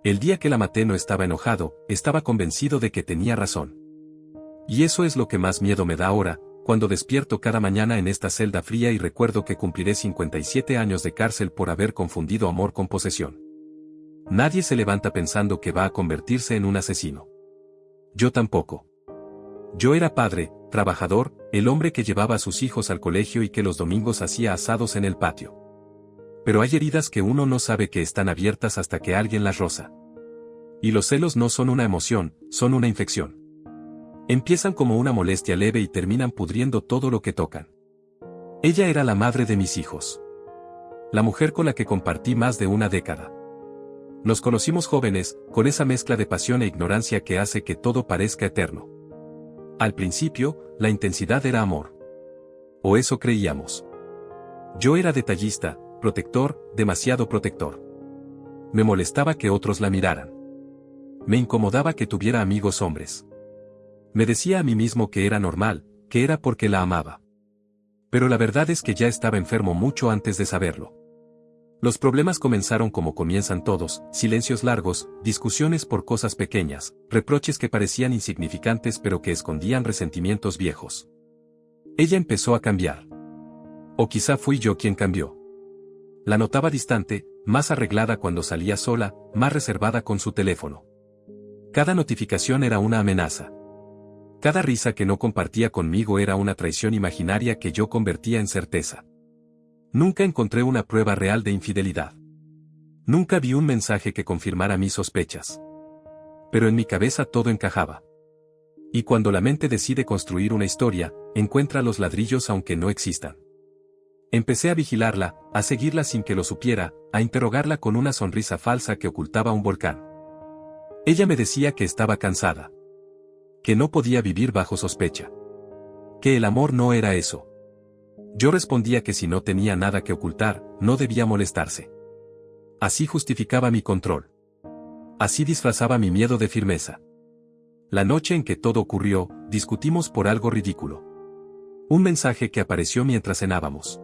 El día que la maté no estaba enojado, estaba convencido de que tenía razón. Y eso es lo que más miedo me da ahora, cuando despierto cada mañana en esta celda fría y recuerdo que cumpliré 57 años de cárcel por haber confundido amor con posesión. Nadie se levanta pensando que va a convertirse en un asesino. Yo tampoco. Yo era padre, trabajador, el hombre que llevaba a sus hijos al colegio y que los domingos hacía asados en el patio. Pero hay heridas que uno no sabe que están abiertas hasta que alguien las roza. Y los celos no son una emoción, son una infección. Empiezan como una molestia leve y terminan pudriendo todo lo que tocan. Ella era la madre de mis hijos. La mujer con la que compartí más de una década. Nos conocimos jóvenes, con esa mezcla de pasión e ignorancia que hace que todo parezca eterno. Al principio, la intensidad era amor. O eso creíamos. Yo era detallista, protector, demasiado protector. Me molestaba que otros la miraran. Me incomodaba que tuviera amigos hombres. Me decía a mí mismo que era normal, que era porque la amaba. Pero la verdad es que ya estaba enfermo mucho antes de saberlo. Los problemas comenzaron como comienzan todos, silencios largos, discusiones por cosas pequeñas, reproches que parecían insignificantes pero que escondían resentimientos viejos. Ella empezó a cambiar. O quizá fui yo quien cambió. La notaba distante, más arreglada cuando salía sola, más reservada con su teléfono. Cada notificación era una amenaza. Cada risa que no compartía conmigo era una traición imaginaria que yo convertía en certeza. Nunca encontré una prueba real de infidelidad. Nunca vi un mensaje que confirmara mis sospechas. Pero en mi cabeza todo encajaba. Y cuando la mente decide construir una historia, encuentra los ladrillos aunque no existan. Empecé a vigilarla, a seguirla sin que lo supiera, a interrogarla con una sonrisa falsa que ocultaba un volcán. Ella me decía que estaba cansada. Que no podía vivir bajo sospecha. Que el amor no era eso. Yo respondía que si no tenía nada que ocultar, no debía molestarse. Así justificaba mi control. Así disfrazaba mi miedo de firmeza. La noche en que todo ocurrió, discutimos por algo ridículo. Un mensaje que apareció mientras cenábamos.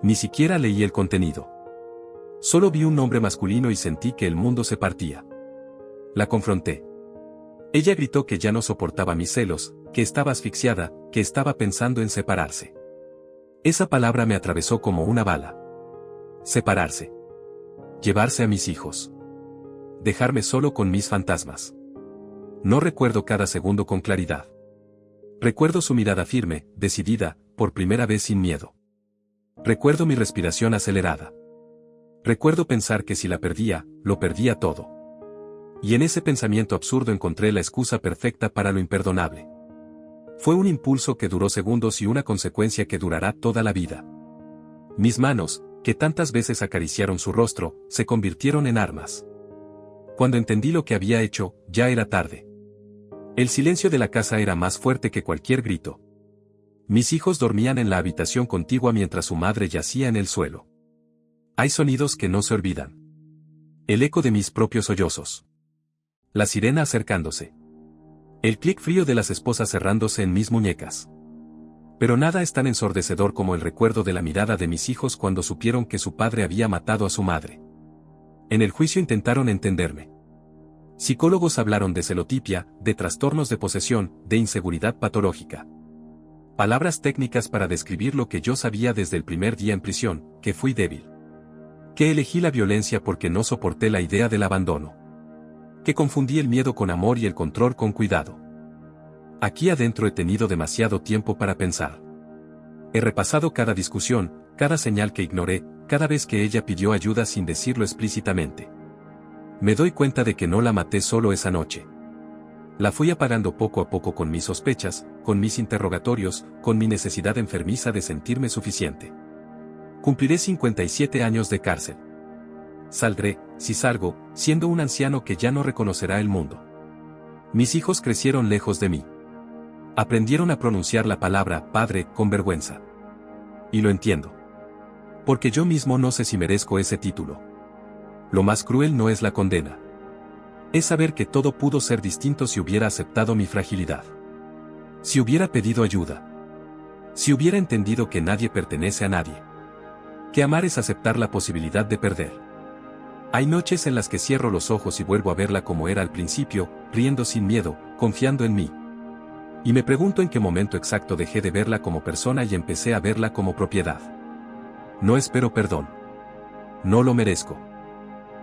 Ni siquiera leí el contenido. Solo vi un nombre masculino y sentí que el mundo se partía. La confronté. Ella gritó que ya no soportaba mis celos, que estaba asfixiada, que estaba pensando en separarse. Esa palabra me atravesó como una bala. Separarse. Llevarse a mis hijos. Dejarme solo con mis fantasmas. No recuerdo cada segundo con claridad. Recuerdo su mirada firme, decidida, por primera vez sin miedo. Recuerdo mi respiración acelerada. Recuerdo pensar que si la perdía, lo perdía todo. Y en ese pensamiento absurdo encontré la excusa perfecta para lo imperdonable. Fue un impulso que duró segundos y una consecuencia que durará toda la vida. Mis manos, que tantas veces acariciaron su rostro, se convirtieron en armas. Cuando entendí lo que había hecho, ya era tarde. El silencio de la casa era más fuerte que cualquier grito. Mis hijos dormían en la habitación contigua mientras su madre yacía en el suelo. Hay sonidos que no se olvidan. El eco de mis propios sollozos. La sirena acercándose. El clic frío de las esposas cerrándose en mis muñecas. Pero nada es tan ensordecedor como el recuerdo de la mirada de mis hijos cuando supieron que su padre había matado a su madre. En el juicio intentaron entenderme. Psicólogos hablaron de celotipia, de trastornos de posesión, de inseguridad patológica. Palabras técnicas para describir lo que yo sabía desde el primer día en prisión, que fui débil. Que elegí la violencia porque no soporté la idea del abandono. Que confundí el miedo con amor y el control con cuidado. Aquí adentro he tenido demasiado tiempo para pensar. He repasado cada discusión, cada señal que ignoré, cada vez que ella pidió ayuda sin decirlo explícitamente. Me doy cuenta de que no la maté solo esa noche. La fui apagando poco a poco con mis sospechas, con mis interrogatorios, con mi necesidad enfermiza de sentirme suficiente. Cumpliré 57 años de cárcel. Saldré, si salgo, siendo un anciano que ya no reconocerá el mundo. Mis hijos crecieron lejos de mí. Aprendieron a pronunciar la palabra padre con vergüenza. Y lo entiendo. Porque yo mismo no sé si merezco ese título. Lo más cruel no es la condena. Es saber que todo pudo ser distinto si hubiera aceptado mi fragilidad. Si hubiera pedido ayuda. Si hubiera entendido que nadie pertenece a nadie. Que amar es aceptar la posibilidad de perder. Hay noches en las que cierro los ojos y vuelvo a verla como era al principio, riendo sin miedo, confiando en mí. Y me pregunto en qué momento exacto dejé de verla como persona y empecé a verla como propiedad. No espero perdón. No lo merezco.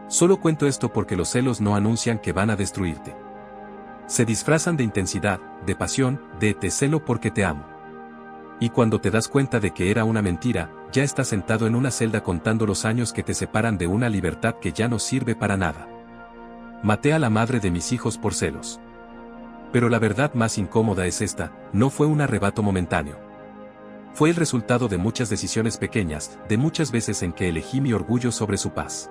Solo cuento esto porque los celos no anuncian que van a destruirte. Se disfrazan de intensidad, de pasión, de te celo porque te amo. Y cuando te das cuenta de que era una mentira, ya estás sentado en una celda contando los años que te separan de una libertad que ya no sirve para nada. Maté a la madre de mis hijos por celos. Pero la verdad más incómoda es esta, no fue un arrebato momentáneo. Fue el resultado de muchas decisiones pequeñas, de muchas veces en que elegí mi orgullo sobre su paz.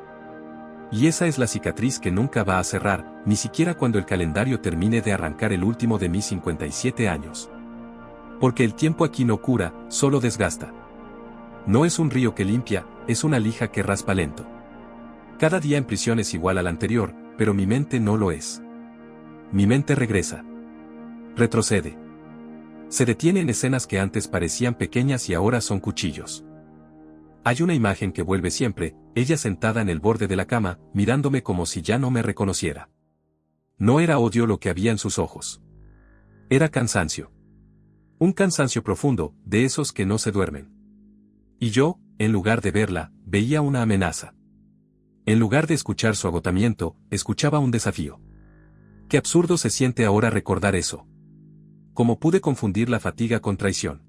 Y esa es la cicatriz que nunca va a cerrar, ni siquiera cuando el calendario termine de arrancar el último de mis 57 años. Porque el tiempo aquí no cura, solo desgasta. No es un río que limpia, es una lija que raspa lento. Cada día en prisión es igual al anterior, pero mi mente no lo es. Mi mente regresa. Retrocede. Se detiene en escenas que antes parecían pequeñas y ahora son cuchillos. Hay una imagen que vuelve siempre, ella sentada en el borde de la cama, mirándome como si ya no me reconociera. No era odio lo que había en sus ojos. Era cansancio. Un cansancio profundo, de esos que no se duermen. Y yo, en lugar de verla, veía una amenaza. En lugar de escuchar su agotamiento, escuchaba un desafío. Qué absurdo se siente ahora recordar eso. Cómo pude confundir la fatiga con traición.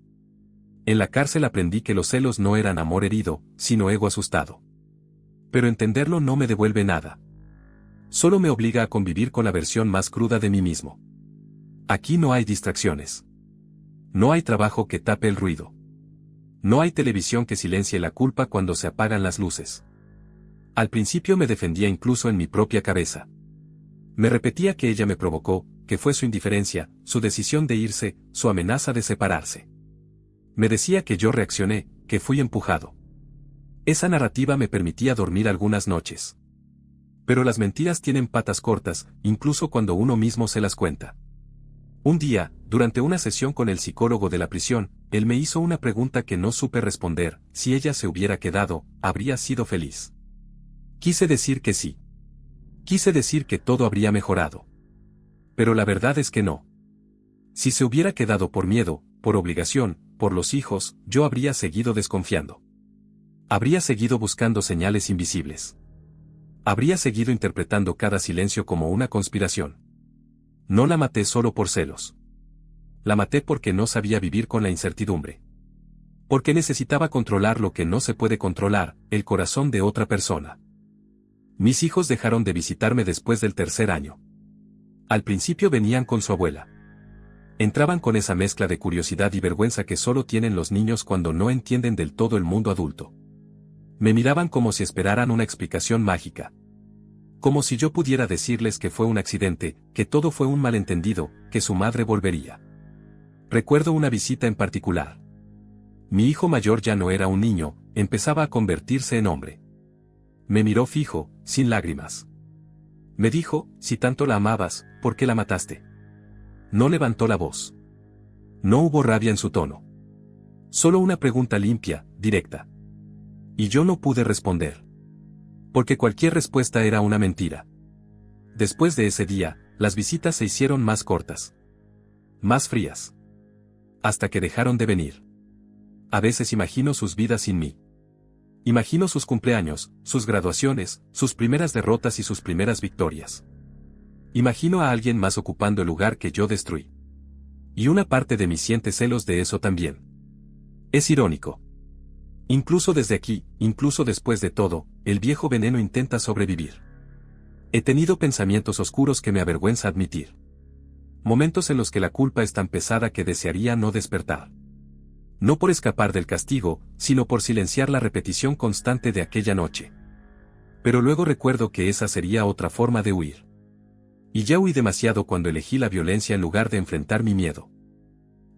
En la cárcel aprendí que los celos no eran amor herido, sino ego asustado. Pero entenderlo no me devuelve nada. Solo me obliga a convivir con la versión más cruda de mí mismo. Aquí no hay distracciones. No hay trabajo que tape el ruido. No hay televisión que silencie la culpa cuando se apagan las luces. Al principio me defendía incluso en mi propia cabeza. Me repetía que ella me provocó, que fue su indiferencia, su decisión de irse, su amenaza de separarse. Me decía que yo reaccioné, que fui empujado. Esa narrativa me permitía dormir algunas noches. Pero las mentiras tienen patas cortas, incluso cuando uno mismo se las cuenta. Un día, durante una sesión con el psicólogo de la prisión, él me hizo una pregunta que no supe responder: si ella se hubiera quedado, ¿habría sido feliz? Quise decir que sí. Quise decir que todo habría mejorado. Pero la verdad es que no. Si se hubiera quedado por miedo, por obligación, por los hijos, yo habría seguido desconfiando. Habría seguido buscando señales invisibles. Habría seguido interpretando cada silencio como una conspiración. No la maté solo por celos. La maté porque no sabía vivir con la incertidumbre. Porque necesitaba controlar lo que no se puede controlar, el corazón de otra persona. Mis hijos dejaron de visitarme después del tercer año. Al principio venían con su abuela. Entraban con esa mezcla de curiosidad y vergüenza que solo tienen los niños cuando no entienden del todo el mundo adulto. Me miraban como si esperaran una explicación mágica. Como si yo pudiera decirles que fue un accidente, que todo fue un malentendido, que su madre volvería. Recuerdo una visita en particular. Mi hijo mayor ya no era un niño, empezaba a convertirse en hombre. Me miró fijo, sin lágrimas. Me dijo: si tanto la amabas, ¿por qué la mataste? No levantó la voz. No hubo rabia en su tono. Solo una pregunta limpia, directa. Y yo no pude responder. Porque cualquier respuesta era una mentira. Después de ese día, las visitas se hicieron más cortas. Más frías. Hasta que dejaron de venir. A veces imagino sus vidas sin mí. Imagino sus cumpleaños, sus graduaciones, sus primeras derrotas y sus primeras victorias. Imagino a alguien más ocupando el lugar que yo destruí. Y una parte de mí siente celos de eso también. Es irónico. Incluso desde aquí, incluso después de todo, el viejo veneno intenta sobrevivir. He tenido pensamientos oscuros que me avergüenza admitir. Momentos en los que la culpa es tan pesada que desearía no despertar. No por escapar del castigo, sino por silenciar la repetición constante de aquella noche. Pero luego recuerdo que esa sería otra forma de huir. Y ya huí demasiado cuando elegí la violencia en lugar de enfrentar mi miedo.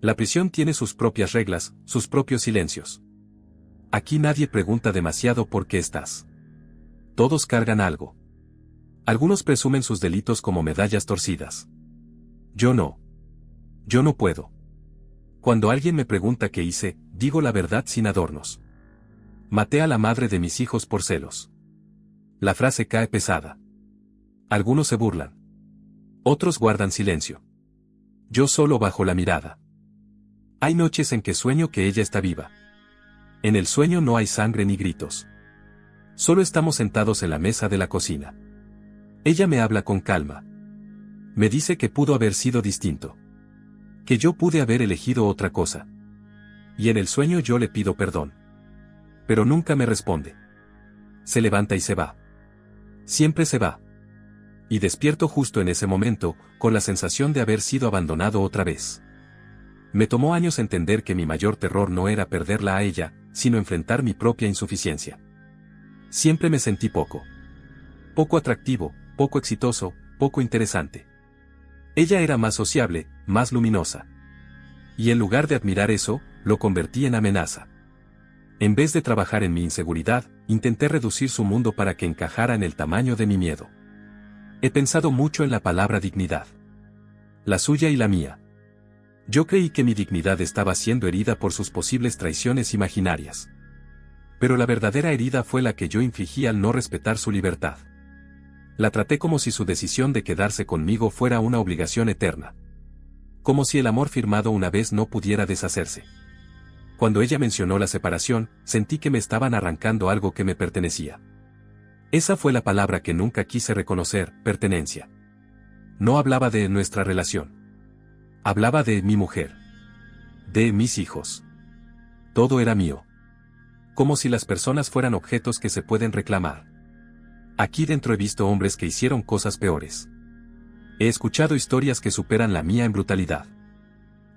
La prisión tiene sus propias reglas, sus propios silencios. Aquí nadie pregunta demasiado por qué estás. Todos cargan algo. Algunos presumen sus delitos como medallas torcidas. Yo no. Yo no puedo. Cuando alguien me pregunta qué hice, digo la verdad sin adornos. Maté a la madre de mis hijos por celos. La frase cae pesada. Algunos se burlan. Otros guardan silencio. Yo solo bajo la mirada. Hay noches en que sueño que ella está viva. En el sueño no hay sangre ni gritos. Solo estamos sentados en la mesa de la cocina. Ella me habla con calma. Me dice que pudo haber sido distinto. Que yo pude haber elegido otra cosa. Y en el sueño yo le pido perdón. Pero nunca me responde. Se levanta y se va. Siempre se va. Y despierto justo en ese momento, con la sensación de haber sido abandonado otra vez. Me tomó años entender que mi mayor terror no era perderla a ella, sino enfrentar mi propia insuficiencia. Siempre me sentí poco. Poco atractivo, poco exitoso, poco interesante. Ella era más sociable, más luminosa. Y en lugar de admirar eso, lo convertí en amenaza. En vez de trabajar en mi inseguridad, intenté reducir su mundo para que encajara en el tamaño de mi miedo. He pensado mucho en la palabra dignidad. La suya y la mía. Yo creí que mi dignidad estaba siendo herida por sus posibles traiciones imaginarias. Pero la verdadera herida fue la que yo infligí al no respetar su libertad. La traté como si su decisión de quedarse conmigo fuera una obligación eterna. Como si el amor firmado una vez no pudiera deshacerse. Cuando ella mencionó la separación, sentí que me estaban arrancando algo que me pertenecía. Esa fue la palabra que nunca quise reconocer, pertenencia. No hablaba de nuestra relación. Hablaba de mi mujer. De mis hijos. Todo era mío. Como si las personas fueran objetos que se pueden reclamar. Aquí dentro he visto hombres que hicieron cosas peores. He escuchado historias que superan la mía en brutalidad.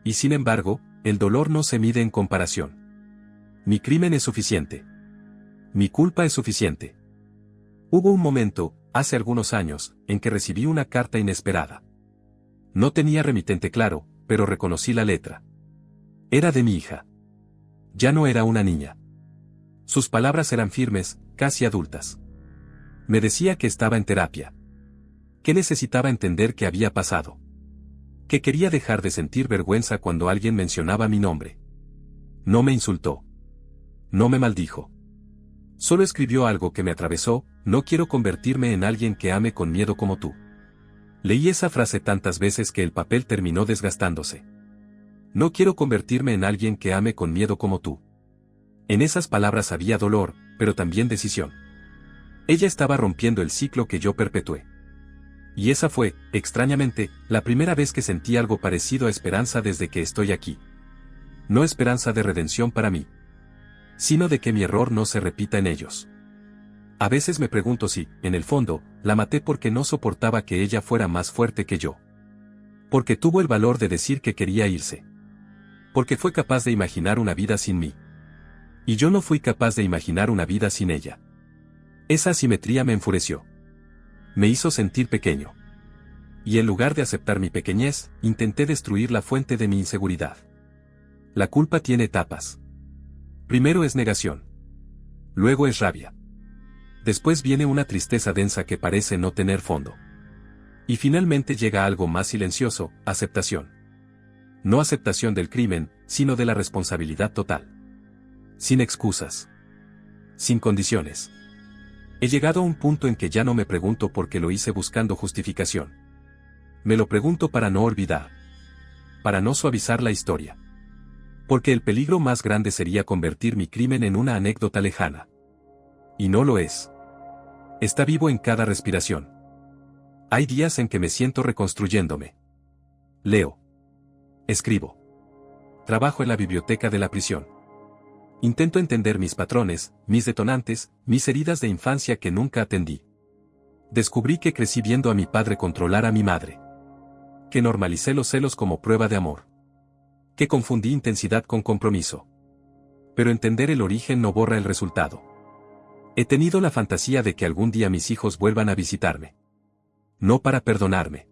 Y sin embargo, el dolor no se mide en comparación. Mi crimen es suficiente. Mi culpa es suficiente. Hubo un momento, hace algunos años, en que recibí una carta inesperada. No tenía remitente claro, pero reconocí la letra. Era de mi hija. Ya no era una niña. Sus palabras eran firmes, casi adultas. Me decía que estaba en terapia. Que necesitaba entender qué había pasado. Que quería dejar de sentir vergüenza cuando alguien mencionaba mi nombre. No me insultó. No me maldijo. Solo escribió algo que me atravesó: no quiero convertirme en alguien que ame con miedo como tú. Leí esa frase tantas veces que el papel terminó desgastándose. No quiero convertirme en alguien que ame con miedo como tú. En esas palabras había dolor, pero también decisión. Ella estaba rompiendo el ciclo que yo perpetué. Y esa fue, extrañamente, la primera vez que sentí algo parecido a esperanza desde que estoy aquí. No esperanza de redención para mí, sino de que mi error no se repita en ellos. A veces me pregunto si, en el fondo, la maté porque no soportaba que ella fuera más fuerte que yo. Porque tuvo el valor de decir que quería irse. Porque fue capaz de imaginar una vida sin mí. Y yo no fui capaz de imaginar una vida sin ella. Esa asimetría me enfureció. Me hizo sentir pequeño. Y en lugar de aceptar mi pequeñez, intenté destruir la fuente de mi inseguridad. La culpa tiene etapas. Primero es negación. Luego es rabia. Después viene una tristeza densa que parece no tener fondo. Y finalmente llega algo más silencioso: aceptación. No aceptación del crimen, sino de la responsabilidad total. Sin excusas. Sin condiciones. He llegado a un punto en que ya no me pregunto por qué lo hice buscando justificación. Me lo pregunto para no olvidar. Para no suavizar la historia. Porque el peligro más grande sería convertir mi crimen en una anécdota lejana. Y no lo es. Está vivo en cada respiración. Hay días en que me siento reconstruyéndome. Leo. Escribo. Trabajo en la biblioteca de la prisión. Intento entender mis patrones, mis detonantes, mis heridas de infancia que nunca atendí. Descubrí que crecí viendo a mi padre controlar a mi madre. Que normalicé los celos como prueba de amor. Que confundí intensidad con compromiso. Pero entender el origen no borra el resultado. He tenido la fantasía de que algún día mis hijos vuelvan a visitarme. No para perdonarme.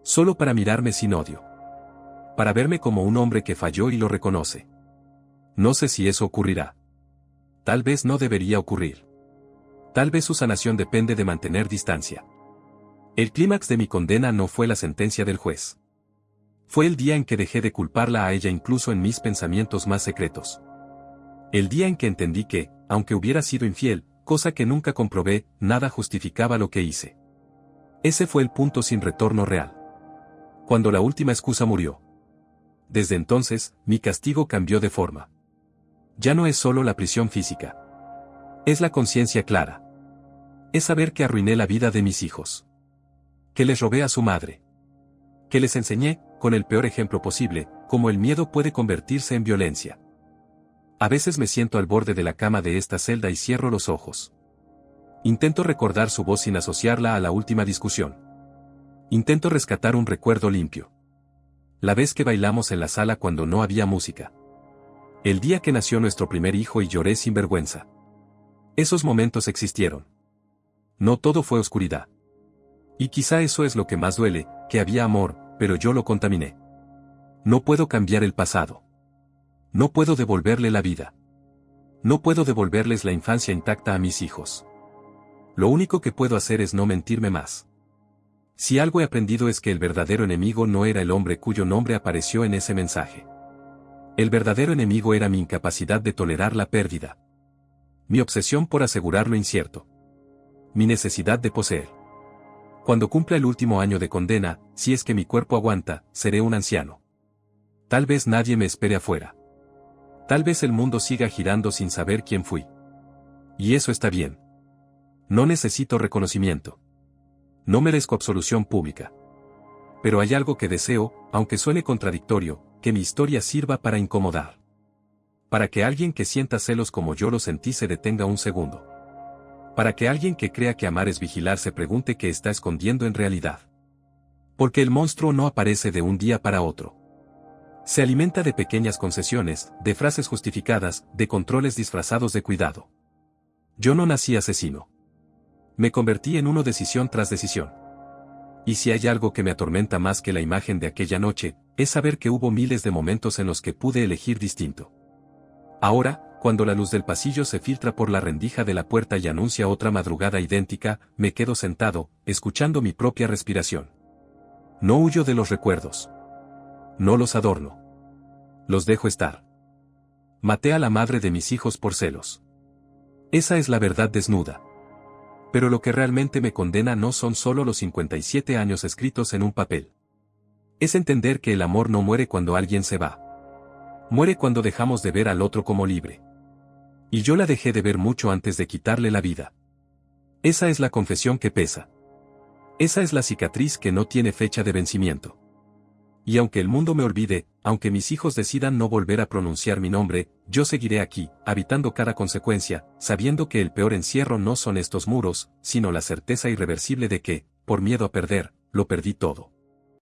Solo para mirarme sin odio. Para verme como un hombre que falló y lo reconoce. No sé si eso ocurrirá. Tal vez no debería ocurrir. Tal vez su sanación depende de mantener distancia. El clímax de mi condena no fue la sentencia del juez. Fue el día en que dejé de culparla a ella incluso en mis pensamientos más secretos. El día en que entendí que, aunque hubiera sido infiel, cosa que nunca comprobé, nada justificaba lo que hice. Ese fue el punto sin retorno real. Cuando la última excusa murió. Desde entonces, mi castigo cambió de forma. Ya no es solo la prisión física. Es la conciencia clara. Es saber que arruiné la vida de mis hijos. Que les robé a su madre. Que les enseñé, con el peor ejemplo posible, cómo el miedo puede convertirse en violencia. A veces me siento al borde de la cama de esta celda y cierro los ojos. Intento recordar su voz sin asociarla a la última discusión. Intento rescatar un recuerdo limpio. La vez que bailamos en la sala cuando no había música. El día que nació nuestro primer hijo y lloré sin vergüenza. Esos momentos existieron. No todo fue oscuridad. Y quizá eso es lo que más duele, que había amor, pero yo lo contaminé. No puedo cambiar el pasado. No puedo devolverle la vida. No puedo devolverles la infancia intacta a mis hijos. Lo único que puedo hacer es no mentirme más. Si algo he aprendido es que el verdadero enemigo no era el hombre cuyo nombre apareció en ese mensaje. El verdadero enemigo era mi incapacidad de tolerar la pérdida. Mi obsesión por asegurar lo incierto. Mi necesidad de poseer. Cuando cumpla el último año de condena, si es que mi cuerpo aguanta, seré un anciano. Tal vez nadie me espere afuera. Tal vez el mundo siga girando sin saber quién fui. Y eso está bien. No necesito reconocimiento. No merezco absolución pública. Pero hay algo que deseo, aunque suene contradictorio, que mi historia sirva para incomodar. Para que alguien que sienta celos como yo lo sentí se detenga un segundo. Para que alguien que crea que amar es vigilar se pregunte qué está escondiendo en realidad. Porque el monstruo no aparece de un día para otro. Se alimenta de pequeñas concesiones, de frases justificadas, de controles disfrazados de cuidado. Yo no nací asesino. Me convertí en uno decisión tras decisión. Y si hay algo que me atormenta más que la imagen de aquella noche, es saber que hubo miles de momentos en los que pude elegir distinto. Ahora, cuando la luz del pasillo se filtra por la rendija de la puerta y anuncia otra madrugada idéntica, me quedo sentado, escuchando mi propia respiración. No huyo de los recuerdos. No los adorno. Los dejo estar. Maté a la madre de mis hijos por celos. Esa es la verdad desnuda. Pero lo que realmente me condena no son solo los 57 años escritos en un papel. Es entender que el amor no muere cuando alguien se va. Muere cuando dejamos de ver al otro como libre. Y yo la dejé de ver mucho antes de quitarle la vida. Esa es la confesión que pesa. Esa es la cicatriz que no tiene fecha de vencimiento. Y aunque el mundo me olvide, aunque mis hijos decidan no volver a pronunciar mi nombre, yo seguiré aquí, habitando cada consecuencia, sabiendo que el peor encierro no son estos muros, sino la certeza irreversible de que, por miedo a perder, lo perdí todo.